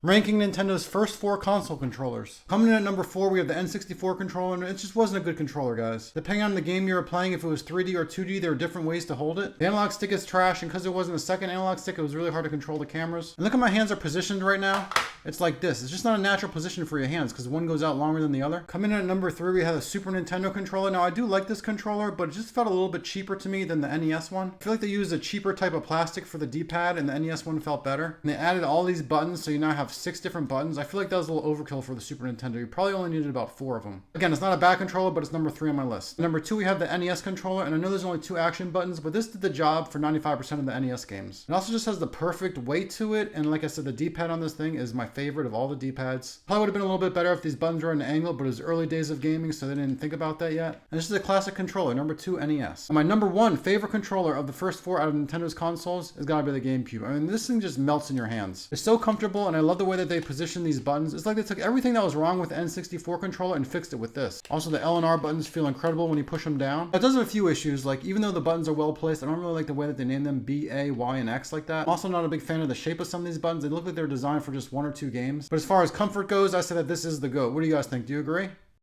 Ranking Nintendo's first 4 console controllers. Coming in at number 4, we have the N64 controller, and it just wasn't a good controller, guys. Depending on the game you were playing, if it was 3D or 2D, there were different ways to hold it. The analog stick is trash, and because there wasn't a second analog stick, it was really hard to control the cameras. And look how my hands are positioned right now. It's like this. It's just not a natural position for your hands, because one goes out longer than the other. Coming in at number 3, we have the Super Nintendo controller. Now, I do like this controller, but it just felt a little bit cheaper to me than the NES one. I feel like they used a cheaper type of plastic for the D-pad, and the NES one felt better. And they added all these buttons, so you now have 6 different buttons. I feel like that was a little overkill for the Super Nintendo. You probably only needed about 4 of them. Again, it's not a bad controller, but it's number 3 on my list. Number 2, we have the NES controller, and I know there's only 2 action buttons, but this did the job for 95% of the NES games. It also just has the perfect weight to it, and like I said, the D-pad on this thing is my favorite of all the D-pads. Probably would have been a little bit better if these buttons were at an angle, but it was early days of gaming, so they didn't think about that yet. And this is a classic controller, number 2 NES. And my number 1 favorite controller of the first 4 out of Nintendo's consoles is gotta be the GameCube. I mean, this thing just melts in your hands. It's so comfortable, and I love the way that they position these buttons. It's like they took everything that was wrong with the N64 controller and fixed it with this. Also, the L and R buttons feel incredible when you push them down. It does have a few issues, like even though the buttons are well placed, I don't really like the way that they name them B, A, Y, and X like that. I'm also not a big fan of the shape of some of these buttons. They look like they're designed for just 1 or 2 games. But as far as comfort goes, I say that this is the GOAT. What do you guys think? Do you agree?